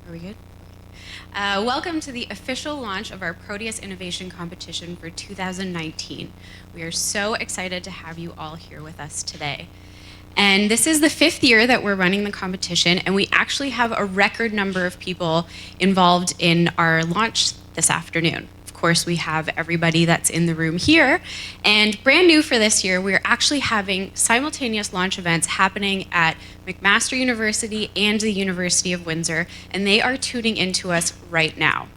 Are we good? Welcome to the official launch of our Proteus Innovation Competition for 2019. We are so excited to have you all here with us today. And this is the 5th year that we're running the competition, and we actually have a record number of people involved in our launch this afternoon. Of course, we have everybody that's in the room here, and brand new for this year, we're actually having simultaneous launch events happening at McMaster University and the University of Windsor, and they are tuning into us right now.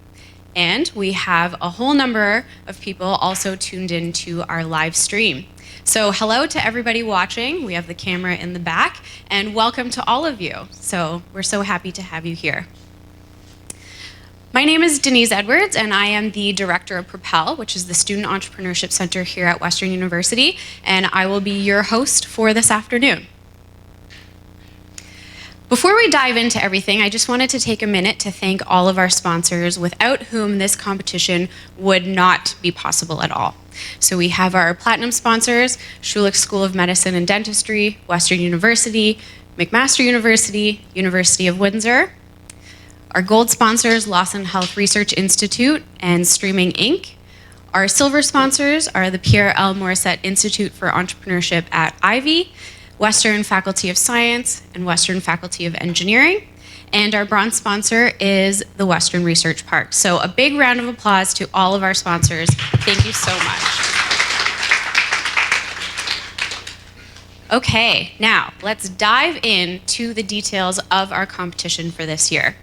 And we have a whole number of people also tuned into our live stream. So hello to everybody watching. We have the camera in the back, and welcome to all of you. So we're so happy to have you here. My name is Denise Edwards, and I am the Director of Propel, which is the Student Entrepreneurship Center here at Western University, and I will be your host for this afternoon. Before we dive into everything, I just wanted to take a minute to thank all of our sponsors, without whom this competition would not be possible at all. So we have our platinum sponsors, Schulich School of Medicine and Dentistry, Western University, McMaster University, University of Windsor. Our gold sponsors, Lawson Health Research Institute and Streaming Inc. Our silver sponsors are the Pierre L. Morissette Institute for Entrepreneurship at Ivy, Western Faculty of Science, and Western Faculty of Engineering. And our bronze sponsor is the Western Research Park. So a big round of applause to all of our sponsors. Thank you so much. Okay, now let's dive into the details of our competition for this year.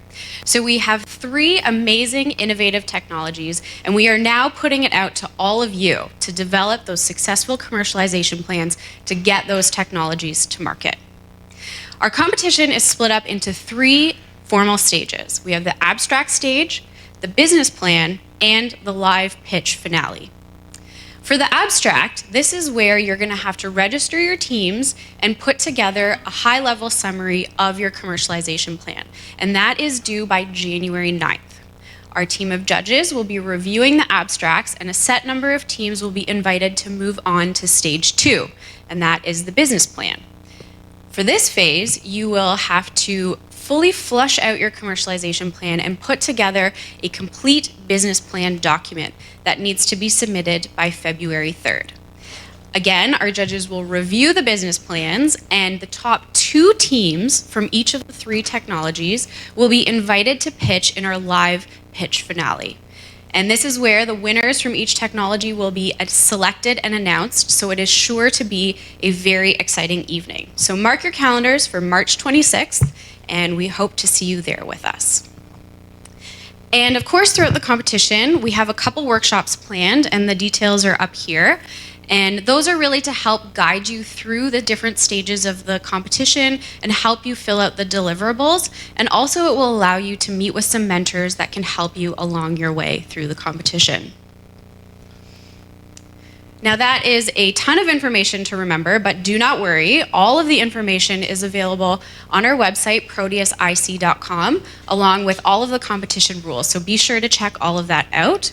So we have 3 amazing innovative technologies, and we are now putting it out to all of you to develop those successful commercialization plans to get those technologies to market. Our competition is split up into 3 formal stages. We have the abstract stage, the business plan, and the live pitch finale. For the abstract, this is where you're going to have to register your teams and put together a high-level summary of your commercialization plan, and that is due by January 9th. Our team of judges will be reviewing the abstracts, and a set number of teams will be invited to move on to stage 2, and that is the business plan. For this phase, you will have to fully flush out your commercialization plan and put together a complete business plan document that needs to be submitted by February 3rd. Again, our judges will review the business plans, and the top 2 teams from each of the 3 technologies will be invited to pitch in our live pitch finale. And this is where the winners from each technology will be selected and announced, so it is sure to be a very exciting evening. So mark your calendars for March 26th, and we hope to see you there with us. And of course, throughout the competition, we have a couple workshops planned, and the details are up here. And those are really to help guide you through the different stages of the competition and help you fill out the deliverables. And also it will allow you to meet with some mentors that can help you along your way through the competition. Now that is a ton of information to remember, but do not worry. All of the information is available on our website, proteasic.com, along with all of the competition rules. So be sure to check all of that out.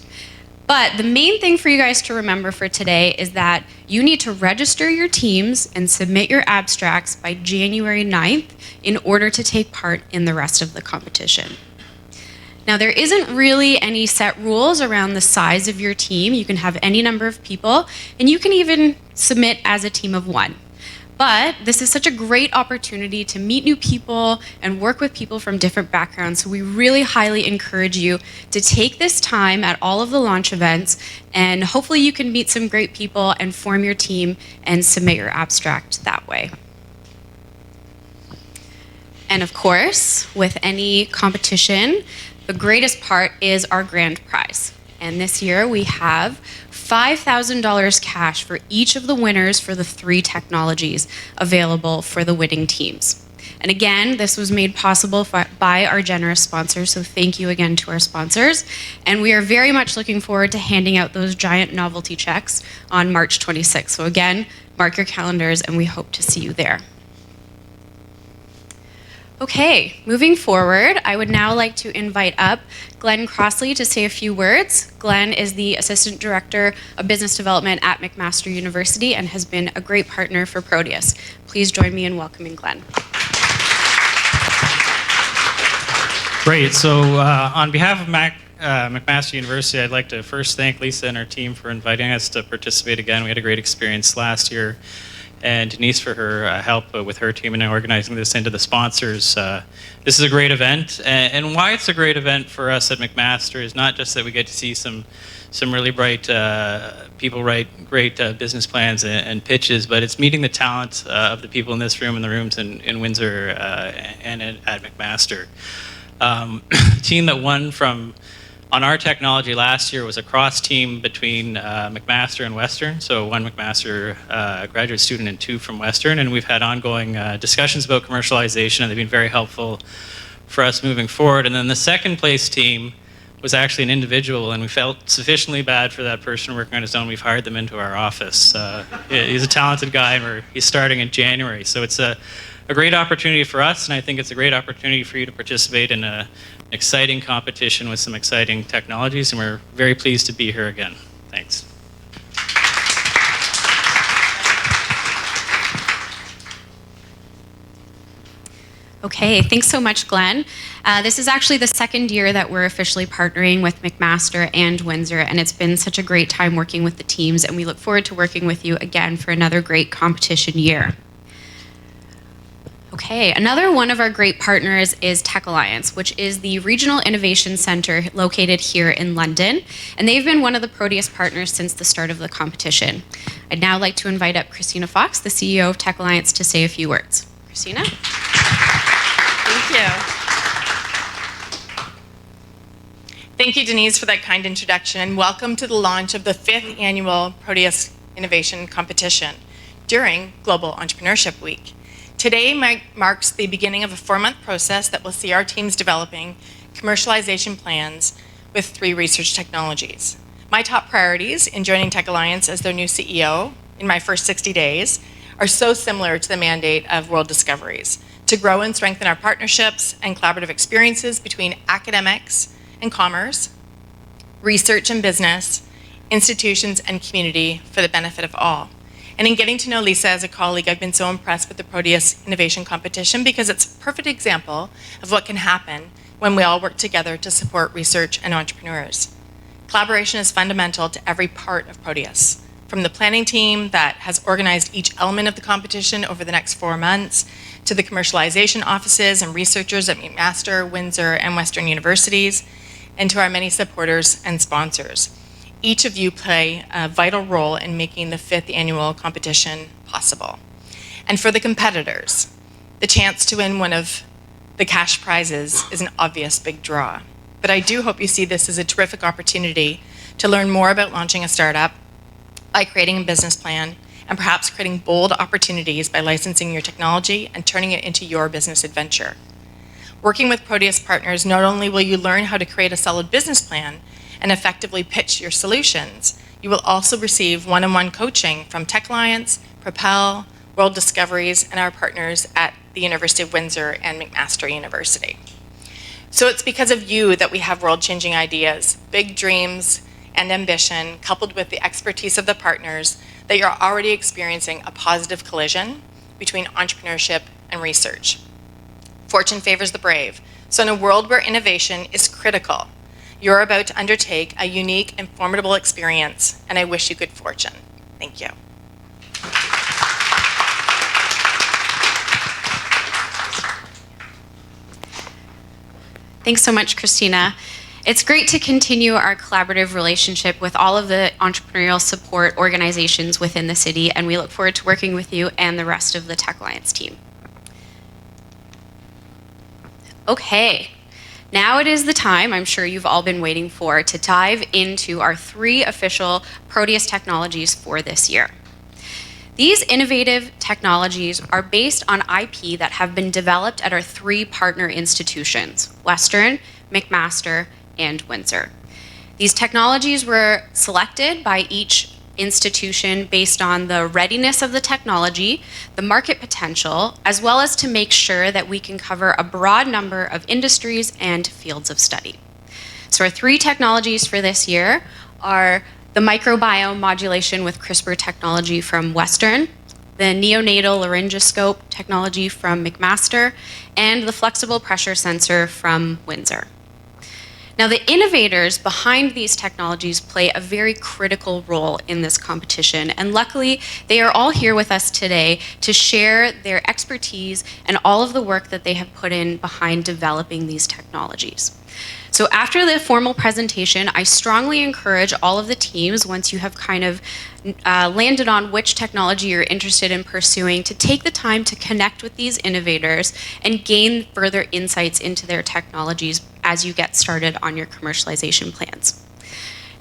But the main thing for you guys to remember for today is that you need to register your teams and submit your abstracts by January 9th in order to take part in the rest of the competition. Now, there isn't really any set rules around the size of your team. You can have any number of people, and you can even submit as a team of 1. But this is such a great opportunity to meet new people and work with people from different backgrounds. So we really highly encourage you to take this time at all of the launch events, and hopefully you can meet some great people and form your team and submit your abstract that way. And of course, with any competition, the greatest part is our grand prize. And this year we have $5,000 cash for each of the winners for the 3 technologies available for the winning teams. And again, this was made possible by our generous sponsors, so thank you again to our sponsors. And we are very much looking forward to handing out those giant novelty checks on March 26th. So again, mark your calendars, and we hope to see you there. Okay, moving forward, I would now like to invite up Glenn Crossley to say a few words. Glenn is the Assistant Director of Business Development at McMaster University and has been a great partner for Proteus. Please join me in welcoming Glenn. Great. So on behalf of McMaster University, I'd like to first thank Lisa and her team for inviting us to participate again. We had a great experience last year. And Denise for her help with her team in organizing this, and to the sponsors. This is a great event, and why it's a great event for us at McMaster is not just that we get to see some really bright people write great business plans and pitches, but it's meeting the talent of the people in this room and the rooms in Windsor and at McMaster. The team that won on our technology last year was a cross team between McMaster and Western, so one McMaster graduate student and two from Western, and we've had ongoing discussions about commercialization, and they've been very helpful for us moving forward. And then the second place team was actually an individual, and we felt sufficiently bad for that person working on his own. We've hired them into our office. He's a talented guy, and he's starting in January, so it's a great opportunity for us, and I think it's a great opportunity for you to participate in an exciting competition with some exciting technologies, and we're very pleased to be here again. Thanks. Okay, thanks so much, Glenn. This is actually the second year that we're officially partnering with McMaster and Windsor, and it's been such a great time working with the teams, and we look forward to working with you again for another great competition year. Okay, another one of our great partners is Tech Alliance, which is the regional innovation center located here in London, and they've been one of the Proteus partners since the start of the competition. I'd now like to invite up Christina Fox, the CEO of Tech Alliance, to say a few words. Christina? Thank you. Thank you, Denise, for that kind introduction, and welcome to the launch of the 5th annual Proteus Innovation Competition during Global Entrepreneurship Week. Today marks the beginning of a 4-month process that will see our teams developing commercialization plans with 3 research technologies. My top priorities in joining Tech Alliance as their new CEO in my first 60 days are so similar to the mandate of World Discoveries: to grow and strengthen our partnerships and collaborative experiences between academics and commerce, research and business, institutions and community for the benefit of all. And in getting to know Lisa as a colleague, I've been so impressed with the Proteus Innovation Competition because it's a perfect example of what can happen when we all work together to support research and entrepreneurs. Collaboration is fundamental to every part of Proteus, from the planning team that has organized each element of the competition over the next 4 months, to the commercialization offices and researchers at McMaster, Windsor, and Western universities, and to our many supporters and sponsors. Each of you play a vital role in making the 5th annual competition possible. And for the competitors, the chance to win one of the cash prizes is an obvious big draw. But I do hope you see this as a terrific opportunity to learn more about launching a startup by creating a business plan, and perhaps creating bold opportunities by licensing your technology and turning it into your business adventure. Working with Proteus partners, not only will you learn how to create a solid business plan and effectively pitch your solutions, you will also receive one-on-one coaching from Tech Alliance, Propel, World Discoveries, and our partners at the University of Windsor and McMaster University. So it's because of you that we have world-changing ideas, big dreams, and ambition, coupled with the expertise of the partners, that you're already experiencing a positive collision between entrepreneurship and research. Fortune favors the brave. So in a world where innovation is critical, you're about to undertake a unique and formidable experience, and I wish you good fortune. Thank you. Thanks so much, Christina. It's great to continue our collaborative relationship with all of the entrepreneurial support organizations within the city, and we look forward to working with you and the rest of the Tech Alliance team. Okay, now it is the time I'm sure you've all been waiting for to dive into our 3 official Proteus technologies for this year. These innovative technologies are based on IP that have been developed at our 3 partner institutions, Western, McMaster, and Windsor. These technologies were selected by each institution based on the readiness of the technology, the market potential, as well as to make sure that we can cover a broad number of industries and fields of study. So our 3 technologies for this year are the microbiome modulation with CRISPR technology from Western, the neonatal laryngoscope technology from McMaster, and the flexible pressure sensor from Windsor. Now, the innovators behind these technologies play a very critical role in this competition, and luckily, they are all here with us today to share their expertise and all of the work that they have put in behind developing these technologies. So after the formal presentation, I strongly encourage all of the teams, once you have kind of landed on which technology you're interested in pursuing, to take the time to connect with these innovators and gain further insights into their technologies as you get started on your commercialization plans.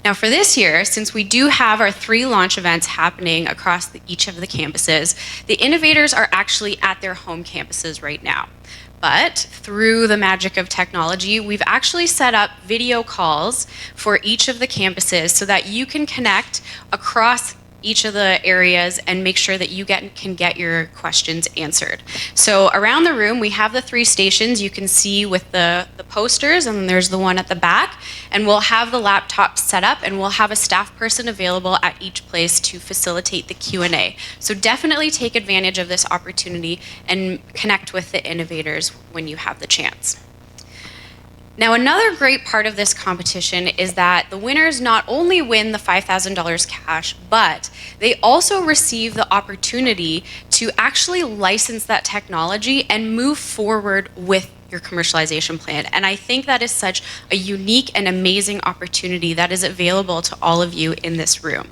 Now for this year, since we do have our 3 launch events happening across each of the campuses, the innovators are actually at their home campuses right now. But through the magic of technology, we've actually set up video calls for each of the campuses so that you can connect across each of the areas and make sure that you can get your questions answered. So around the room, we have the 3 stations you can see with the posters, and then there's the one at the back. And we'll have the laptops set up, and we'll have a staff person available at each place to facilitate the Q&A. So definitely take advantage of this opportunity and connect with the innovators when you have the chance. Now, another great part of this competition is that the winners not only win the $5,000 cash, but they also receive the opportunity to actually license that technology and move forward with your commercialization plan. And I think that is such a unique and amazing opportunity that is available to all of you in this room.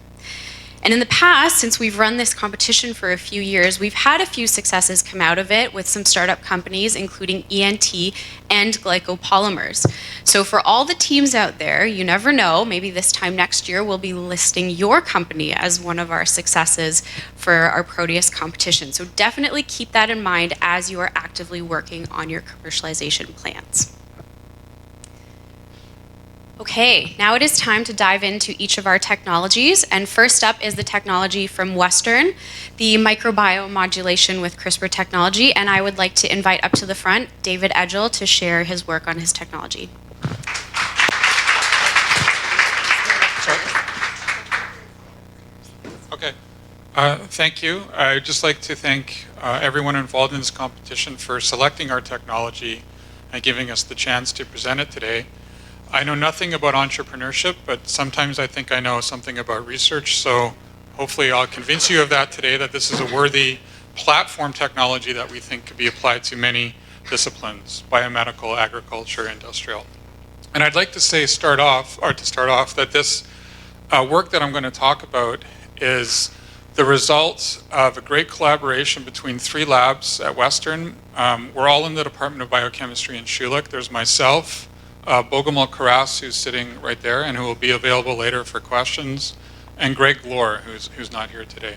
And in the past, since we've run this competition for a few years, we've had a few successes come out of it with some startup companies, including ENT and glycopolymers. So for all the teams out there, you never know, maybe this time next year, we'll be listing your company as one of our successes for our Proteus competition. So definitely keep that in mind as you are actively working on your commercialization plans. Okay, now it is time to dive into each of our technologies, and first up is the technology from Western, the microbiome modulation with CRISPR technology, and I would like to invite up to the front David Edgell to share his work on his technology. Okay, thank you. I'd just like to thank everyone involved in this competition for selecting our technology and giving us the chance to present it today. I know nothing about entrepreneurship, but sometimes I think I know something about research, so hopefully I'll convince you of that today, that this is a worthy platform technology that we think could be applied to many disciplines: biomedical, agriculture, industrial. And I'd like to start off that this work that I'm going to talk about is the result of a great collaboration between 3 labs at Western. We're all in the Department of Biochemistry in Schulich. There's myself, Bogomil Karas, who's sitting right there and who will be available later for questions, and Greg Lohr, who's not here today.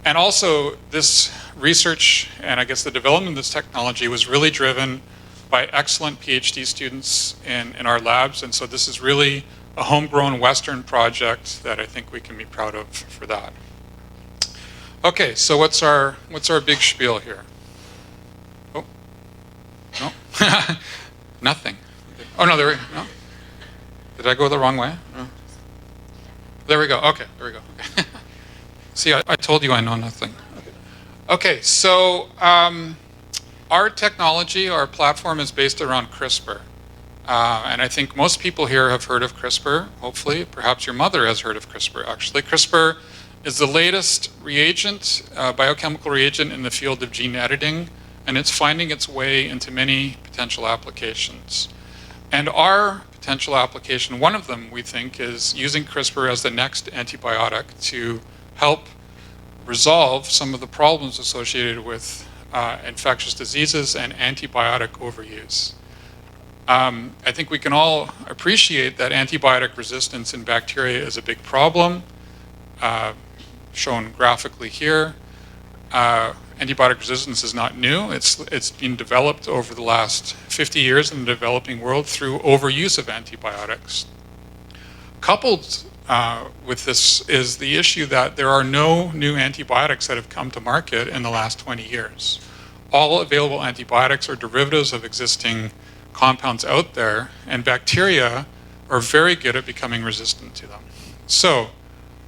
And also, this research and I guess the development of this technology was really driven by excellent PhD students in our labs, and so this is really a homegrown Western project that I think we can be proud of for that. Okay, so what's our big spiel here? Oh, no, nothing. Oh no, no. Did I go the wrong way? No. There we go. Okay, there we go. Okay. See, I told you I know nothing. Okay, so our technology, our platform is based around CRISPR. And I think most people here have heard of CRISPR, hopefully. Perhaps your mother has heard of CRISPR, actually. CRISPR is the latest reagent, biochemical reagent in the field of gene editing, and it's finding its way into many potential applications. And our potential application, one of them, we think, is using CRISPR as the next antibiotic to help resolve some of the problems associated with infectious diseases and antibiotic overuse. I think we can all appreciate that antibiotic resistance in bacteria is a big problem, shown graphically here. Antibiotic resistance is not new. It's been developed over the last 50 years in the developing world through overuse of antibiotics. Coupled with this is the issue that there are no new antibiotics that have come to market in the last 20 years. All available antibiotics are derivatives of existing compounds out there, and bacteria are very good at becoming resistant to them. So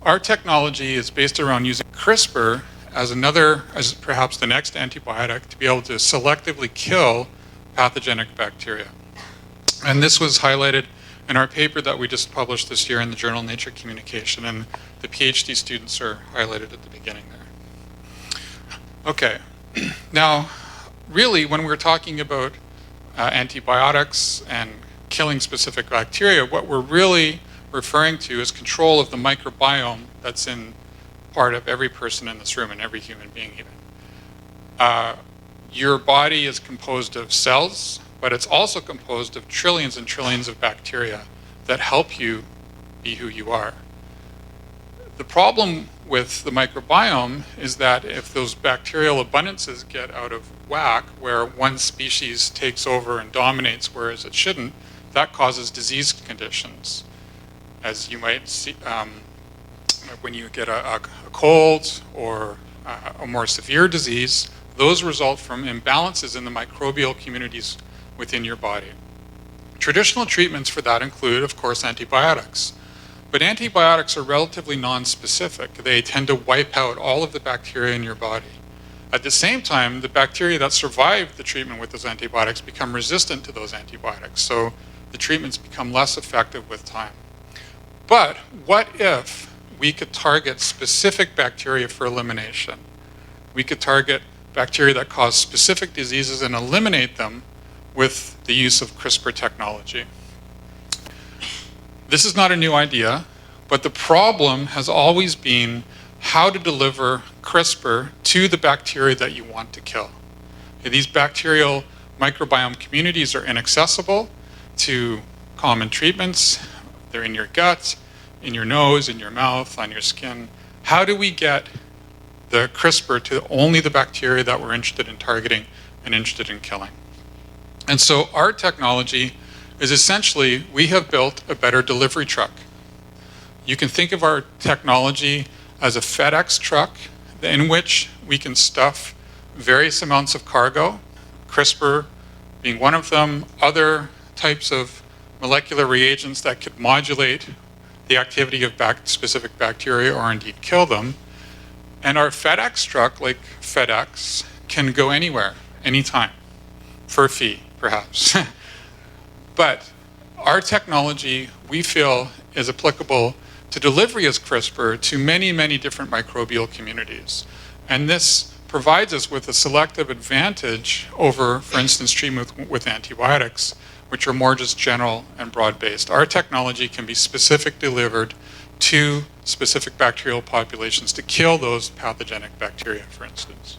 our technology is based around using CRISPR as perhaps the next antibiotic to be able to selectively kill pathogenic bacteria. And this was highlighted in our paper that we just published this year in the journal Nature Communication, and the PhD students are highlighted at the beginning there. Okay, now really when we're talking about antibiotics and killing specific bacteria, what we're really referring to is control of the microbiome that's in part of every person in this room and every human being even. Your body is composed of cells, but it's also composed of trillions and trillions of bacteria that help you be who you are. The problem with the microbiome is that if those bacterial abundances get out of whack, where one species takes over and dominates whereas it shouldn't, that causes disease conditions. As you might see, when you get a cold or a more severe disease, those result from imbalances in the microbial communities within your body. Traditional treatments for that include, of course, antibiotics. But antibiotics are relatively non-specific. They tend to wipe out all of the bacteria in your body. At the same time, the bacteria that survive the treatment with those antibiotics become resistant to those antibiotics. So the treatments become less effective with time. But what if we could target specific bacteria for elimination? We could target bacteria that cause specific diseases and eliminate them with the use of CRISPR technology. This is not a new idea, but the problem has always been how to deliver CRISPR to the bacteria that you want to kill. These bacterial microbiome communities are inaccessible to common treatments. They're in your gut, in your nose, in your mouth, on your skin. How do we get the CRISPR to only the bacteria that we're interested in targeting and interested in killing? And so our technology is essentially, we have built a better delivery truck. You can think of our technology as a FedEx truck in which we can stuff various amounts of cargo, CRISPR being one of them, other types of molecular reagents that could modulate the activity of specific bacteria or indeed kill them. And our FedEx truck, like FedEx, can go anywhere, anytime, for a fee, perhaps. But our technology, we feel, is applicable to delivery as CRISPR to many, many different microbial communities. And this provides us with a selective advantage over, for instance, treatment with antibiotics, which are more just general and broad-based. Our technology can be specific delivered to specific bacterial populations to kill those pathogenic bacteria, for instance.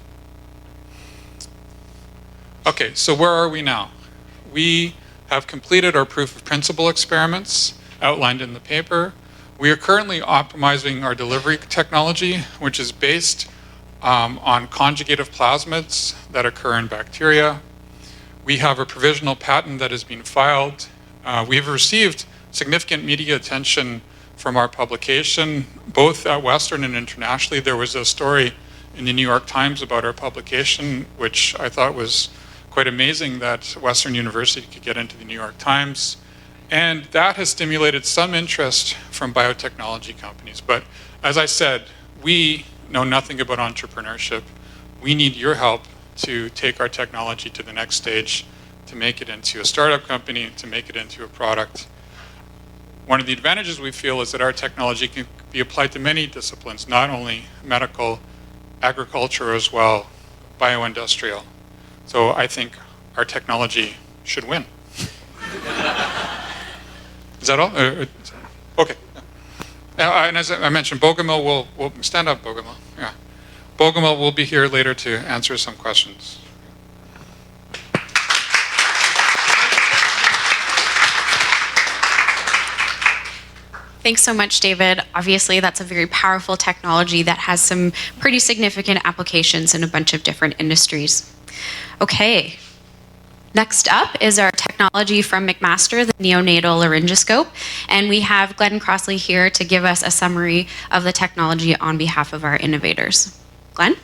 Okay, so where are we now? We have completed our proof of principle experiments outlined in the paper. We are currently optimizing our delivery technology, which is based on conjugative plasmids that occur in bacteria. We have a provisional patent that has been filed. We have received significant media attention from our publication, both at Western and internationally. There was a story in the New York Times about our publication, which I thought was quite amazing that Western University could get into the New York Times. And that has stimulated some interest from biotechnology companies. But as I said, we know nothing about entrepreneurship. We need your help to take our technology to the next stage, to make it into a startup company, to make it into a product. One of the advantages we feel is that our technology can be applied to many disciplines, not only medical, agriculture as well, bioindustrial. So I think our technology should win. Is that all? Okay. And as I mentioned, Bogomil will stand up, Bogomil. Yeah. Bogomil will be here later to answer some questions. Thanks so much, David. Obviously, that's a very powerful technology that has some pretty significant applications in a bunch of different industries. Okay. Next up is our technology from McMaster, the neonatal laryngoscope. And we have Glenn Crossley here to give us a summary of the technology on behalf of our innovators. Glenn?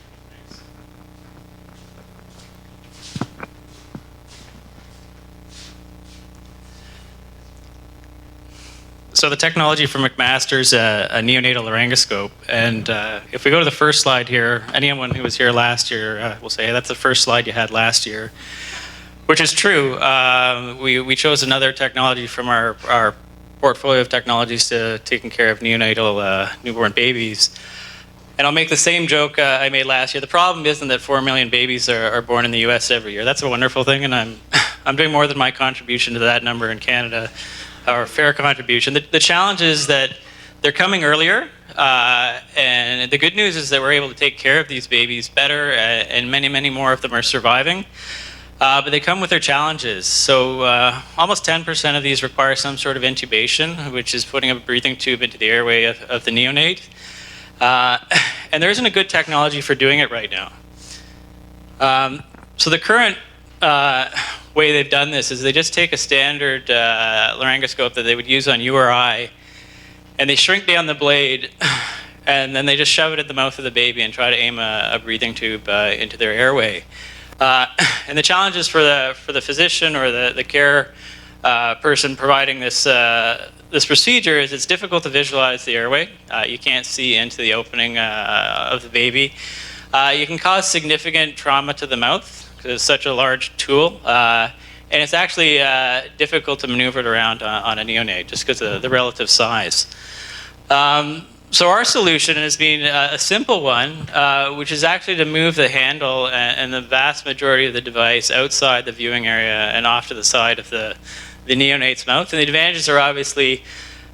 So the technology from McMaster is a neonatal laryngoscope. And if we go to the first slide here, anyone who was here last year will say, hey, that's the first slide you had last year, which is true. We chose another technology from our portfolio of technologies to taking care of neonatal newborn babies. And I'll make the same joke I made last year. The problem isn't that 4 million babies are born in the US every year. That's a wonderful thing, and I'm doing more than my contribution to that number in Canada, or fair contribution. The challenge is that they're coming earlier, and the good news is that we're able to take care of these babies better, and many, many more of them are surviving. But they come with their challenges. So almost 10% of these require some sort of intubation, which is putting a breathing tube into the airway of the neonate. And there isn't a good technology for doing it right now. So the current way they've done this is they just take a standard laryngoscope that they would use on URI, and they shrink down the blade, and then they just shove it at the mouth of the baby and try to aim a breathing tube into their airway. And the challenges for the physician or the care person providing this procedure is it's difficult to visualize the airway. You can't see into the opening of the baby. You can cause significant trauma to the mouth because it's such a large tool. And it's actually difficult to maneuver it around on a neonate just because of the relative size. So our solution has been a simple one, which is actually to move the handle and the vast majority of the device outside the viewing area and off to the side of the neonate's mouth. And the advantages are obviously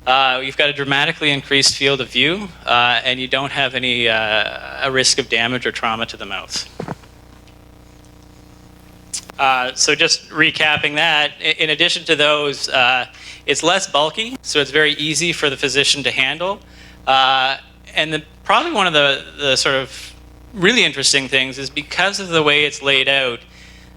you've got a dramatically increased field of view, and you don't have any a risk of damage or trauma to the mouth. So just recapping that, in addition to those, it's less bulky, so it's very easy for the physician to handle. And probably one of the sort of really interesting things is because of the way it's laid out,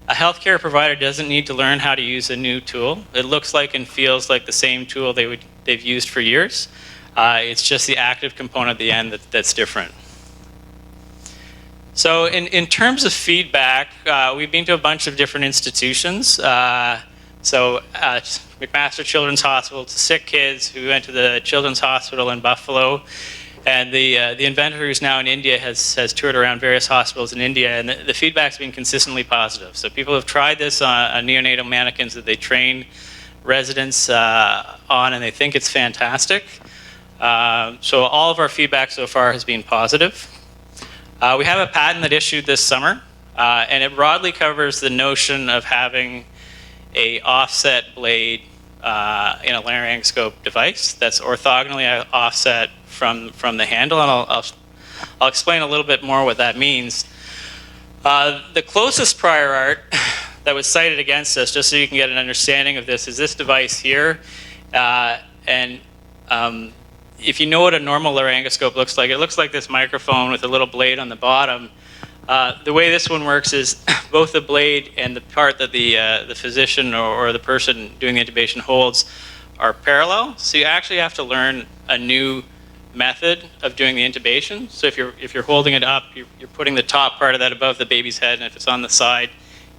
a healthcare provider doesn't need to learn how to use a new tool. It looks like and feels like the same tool they've used for years. It's just the active component at the end that's different. So in terms of feedback, we've been to a bunch of different institutions. McMaster Children's Hospital to sick kids who went to the Children's Hospital in Buffalo. And the inventor who's now in India has toured around various hospitals in India, and the feedback's been consistently positive. So people have tried this on neonatal mannequins that they train residents on, and they think it's fantastic. So all of our feedback so far has been positive. We have a patent that issued this summer, and it broadly covers the notion of having a offset blade in a laryngoscope device that's orthogonally offset from the handle, and I'll explain a little bit more what that means. The closest prior art that was cited against us, just so you can get an understanding of this, is this device here. And if you know what a normal laryngoscope looks like, it looks like this microphone with a little blade on the bottom. The way this one works is both the blade and the part that the physician or the person doing the intubation holds are parallel. So you actually have to learn a new method of doing the intubation. So if you're holding it up, you're putting the top part of that above the baby's head, and if it's on the side,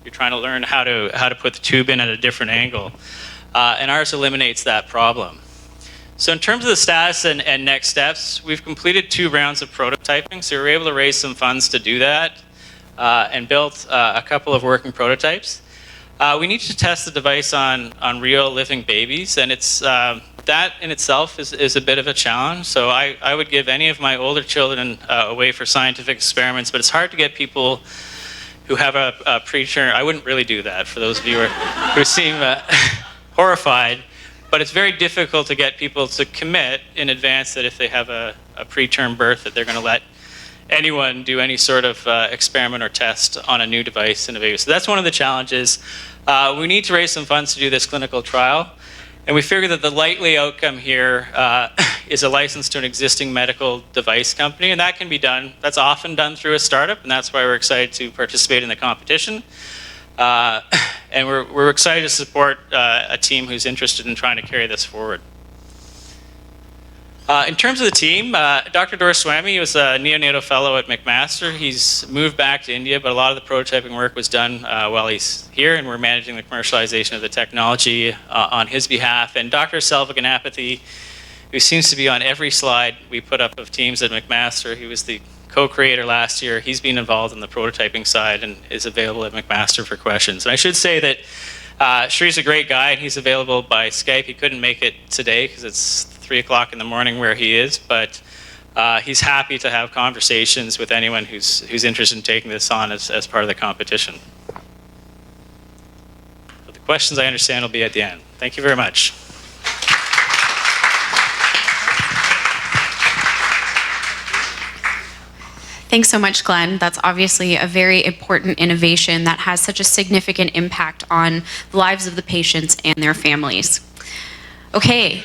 you're trying to learn how to put the tube in at a different angle. And ours eliminates that problem. So in terms of the status and next steps, we've completed 2 rounds of prototyping. So we were able to raise some funds to do that and built a couple of working prototypes. We need to test the device on real living babies, and it's that in itself is a bit of a challenge. So I would give any of my older children away for scientific experiments, but it's hard to get people who have a preterm. I wouldn't really do that for those of you who seem horrified. But it's very difficult to get people to commit in advance that if they have a preterm birth that they're going to let anyone do any sort of experiment or test on a new device in a baby. So that's one of the challenges. We need to raise some funds to do this clinical trial. And we figure that the likely outcome here is a license to an existing medical device company. And that can be done. That's often done through a startup. And that's why we're excited to participate in the competition. And we're excited to support a team who's interested in trying to carry this forward. In terms of the team, Dr. Doraiswamy was a neonatal fellow at McMaster. He's moved back to India, but a lot of the prototyping work was done while he's here, and we're managing the commercialization of the technology on his behalf. And Dr. Selva Ganapathy who seems to be on every slide we put up of teams at McMaster. He was the co-creator last year. He's been involved in the prototyping side and is available at McMaster for questions. And I should say that Shree's a great guy, and he's available by Skype. He couldn't make it today because it's 3 o'clock in the morning where he is, but he's happy to have conversations with anyone who's interested in taking this on as part of the competition. But the questions, I understand, will be at the end. Thank you very much. Thanks so much, Glenn. That's obviously a very important innovation that has such a significant impact on the lives of the patients and their families. Okay,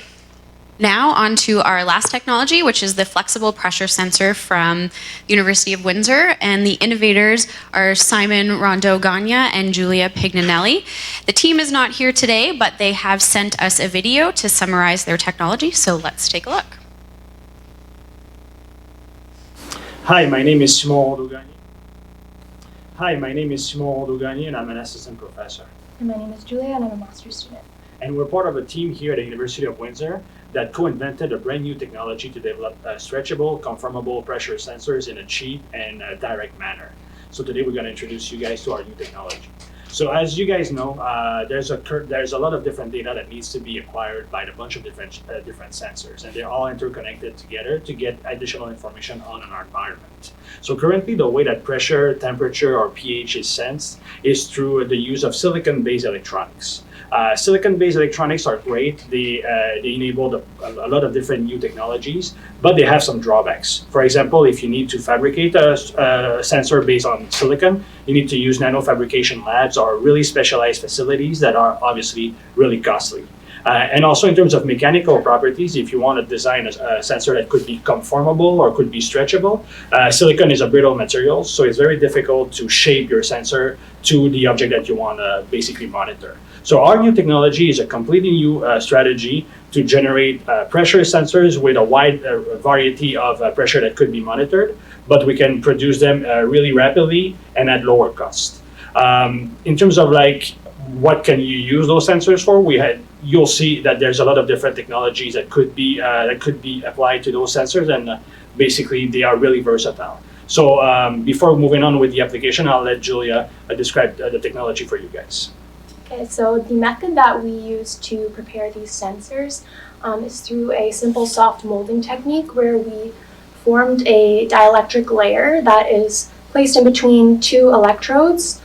now on to our last technology, which is the flexible pressure sensor from the University of Windsor. And the innovators are Simon Rondeau-Gagne and Julia Pignanelli. The team is not here today, but they have sent us a video to summarize their technology, so let's take a look. Hi, my name is Simon Rondeau-Gagne. And I'm an assistant professor. And my name is Julia, and I'm a master's student. And we're part of a team here at the University of Windsor that co-invented a brand new technology to develop stretchable, conformable pressure sensors in a cheap and direct manner. So today we're going to introduce you guys to our new technology. So as you guys know, there's a lot of different data that needs to be acquired by a bunch of different sensors, and they're all interconnected together to get additional information on our environment. So currently, the way that pressure, temperature, or pH is sensed is through the use of silicon-based electronics. Silicon-based electronics are great. They enable a lot of different new technologies, but they have some drawbacks. For example, if you need to fabricate a sensor based on silicon, you need to use nanofabrication labs or really specialized facilities that are obviously really costly. And also in terms of mechanical properties, if you want to design a sensor that could be conformable or could be stretchable, silicon is a brittle material, so it's very difficult to shape your sensor to the object that you want to basically monitor. So our new technology is a completely new strategy to generate pressure sensors with a wide variety of pressure that could be monitored, but we can produce them really rapidly and at lower cost. In terms of what can you use those sensors for? You'll see that there's a lot of different technologies that could be applied to those sensors, and basically they are really versatile. So before moving on with the application, I'll let Julia describe the technology for you guys. Okay, so the method that we use to prepare these sensors is through a simple soft molding technique where we formed a dielectric layer that is placed in between two electrodes,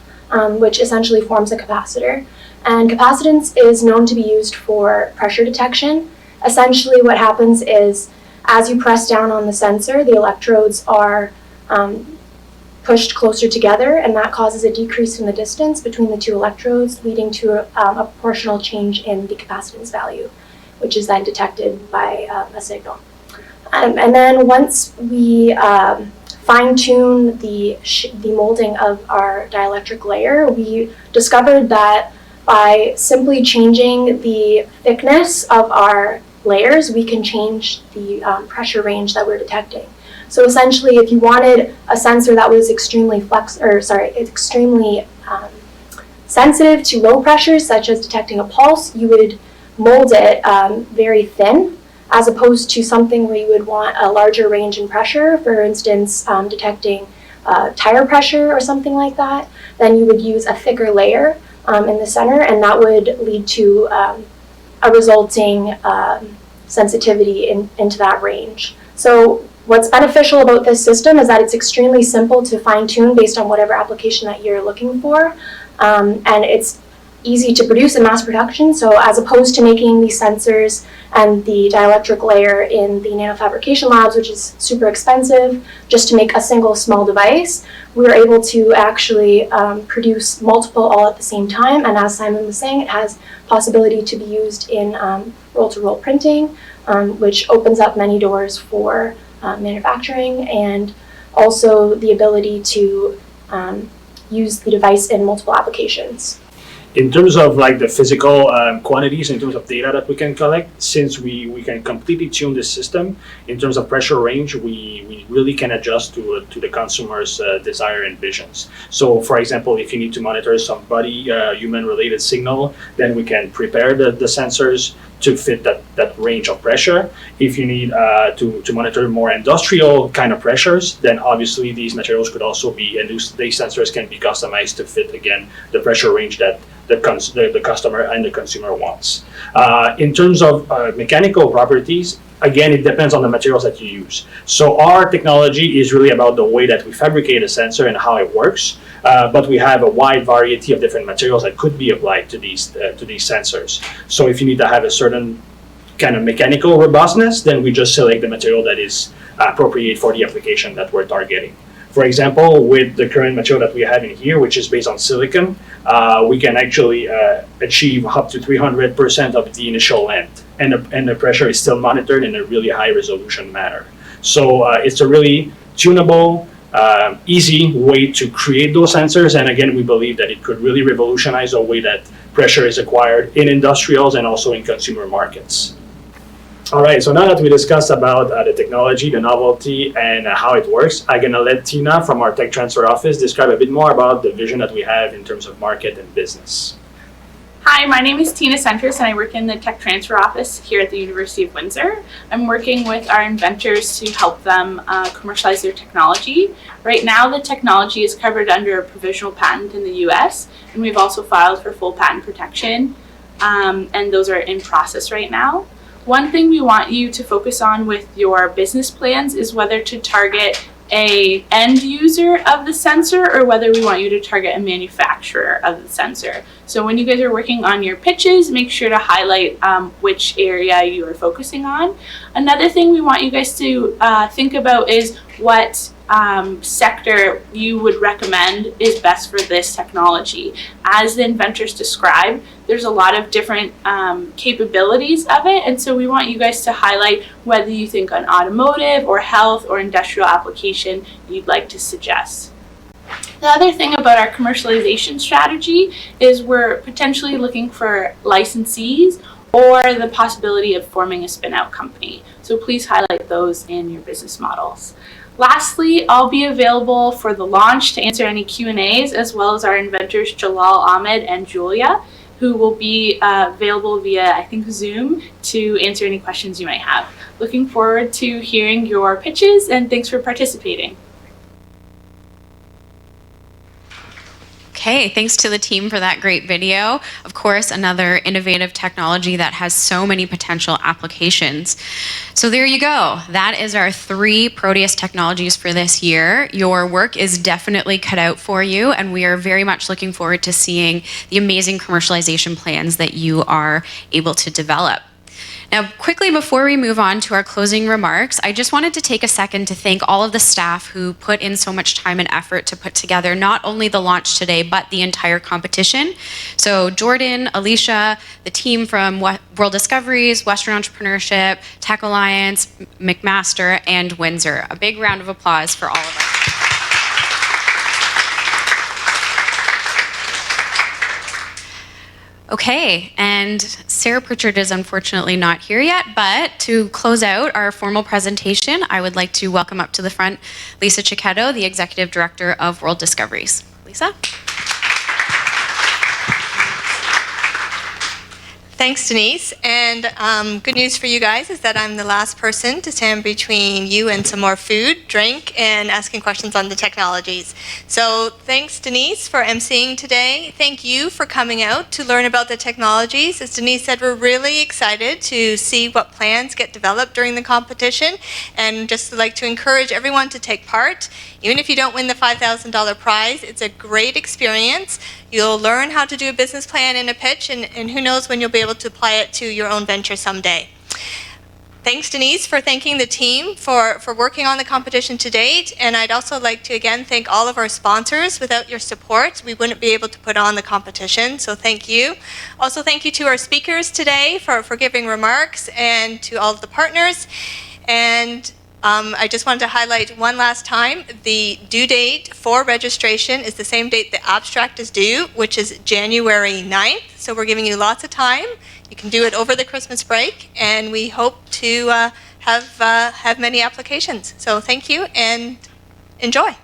which essentially forms a capacitor. And capacitance is known to be used for pressure detection. Essentially what happens is as you press down on the sensor, the electrodes are pushed closer together, and that causes a decrease in the distance between the two electrodes, leading to a proportional change in the capacitance value, which is then detected by a signal. And then once we fine-tune the molding of our dielectric layer, we discovered that by simply changing the thickness of our layers, we can change the pressure range that we're detecting. So essentially, if you wanted a sensor that was extremely sensitive to low pressures, such as detecting a pulse, you would mold it very thin, as opposed to something where you would want a larger range in pressure, for instance, detecting tire pressure or something like that. Then you would use a thicker layer in the center, and that would lead to a resulting sensitivity into that range. So what's beneficial about this system is that it's extremely simple to fine-tune based on whatever application that you're looking for, and it's easy to produce in mass production. So as opposed to making these sensors and the dielectric layer in the nanofabrication labs, which is super expensive, just to make a single small device, we were able to actually produce multiple all at the same time. And as Simon was saying, it has possibility to be used in roll-to-roll printing, which opens up many doors for manufacturing, and also the ability to use the device in multiple applications. In terms of the physical quantities, in terms of data that we can collect, since we can completely tune the system in terms of pressure range, we really can adjust to the consumer's desire and visions. So for example, if you need to monitor some body human related signal, then we can prepare the sensors to fit that range of pressure. If you need to monitor more industrial kind of pressures, then obviously these materials could also be, and these sensors can be customized to fit, again, the pressure range that the customer and the consumer wants. In terms of mechanical properties, again, it depends on the materials that you use. So our technology is really about the way that we fabricate a sensor and how it works, but we have a wide variety of different materials that could be applied to these sensors. So if you need to have a certain kind of mechanical robustness, then we just select the material that is appropriate for the application that we're targeting. For example, with the current material that we have in here, which is based on silicon, we can actually achieve up to 300% of the initial length, and the pressure is still monitored in a really high resolution manner. So it's a really tunable, easy way to create those sensors, and again, we believe that it could really revolutionize the way that pressure is acquired in industrials and also in consumer markets. All right, so now that we discussed about the technology, the novelty, and how it works, I'm gonna let Tina from our Tech Transfer Office describe a bit more about the vision that we have in terms of market and business. Hi, my name is Tina Centris and I work in the Tech Transfer Office here at the University of Windsor. I'm working with our inventors to help them commercialize their technology. Right now, the technology is covered under a provisional patent in the US, and we've also filed for full patent protection, and those are in process right now. One thing we want you to focus on with your business plans is whether to target a end user of the sensor or whether we want you to target a manufacturer of the sensor. So when you guys are working on your pitches, make sure to highlight which area you are focusing on. Another thing we want you guys to think about is what sector you would recommend is best for this technology. As the inventors described, there's a lot of different capabilities of it, and so we want you guys to highlight whether you think an automotive or health or industrial application you'd like to suggest. The other thing about our commercialization strategy is we're potentially looking for licensees or the possibility of forming a spin-out company. So please highlight those in your business models. Lastly, I'll be available for the launch to answer any Q&As, as well as our inventors Jalal Ahmed and Julia, who will be available via, I think, Zoom to answer any questions you might have. Looking forward to hearing your pitches, and thanks for participating. Okay, thanks to the team for that great video. Of course, another innovative technology that has so many potential applications. So there you go. That is our 3 Proteus technologies for this year. Your work is definitely cut out for you, and we are very much looking forward to seeing the amazing commercialization plans that you are able to develop. Now, quickly before we move on to our closing remarks, I just wanted to take a second to thank all of the staff who put in so much time and effort to put together not only the launch today, but the entire competition. So Jordan, Alicia, the team from World Discoveries, Western Entrepreneurship, Tech Alliance, McMaster, and Windsor. A big round of applause for all of us. Okay, and Sarah Pritchard is unfortunately not here yet, but to close out our formal presentation, I would like to welcome up to the front Lisa Cicchetto, the Executive Director of World Discoveries. Lisa? Thanks, Denise. And good news for you guys is that I'm the last person to stand between you and some more food, drink, and asking questions on the technologies. So thanks, Denise, for emceeing today. Thank you for coming out to learn about the technologies. As Denise said, we're really excited to see what plans get developed during the competition, and just like to encourage everyone to take part. Even if you don't win the $5,000 prize, it's a great experience. You'll learn how to do a business plan and a pitch, and who knows when you'll be able to apply it to your own venture someday. Thanks, Denise, for thanking the team for working on the competition to date. And I'd also like to again thank all of our sponsors. Without your support, we wouldn't be able to put on the competition, so thank you. Also, thank you to our speakers today for giving remarks, and to all of the partners. And I just wanted to highlight one last time, the due date for registration is the same date the abstract is due, which is January 9th. So we're giving you lots of time. You can do it over the Christmas break, and we hope to have many applications. So thank you, and enjoy.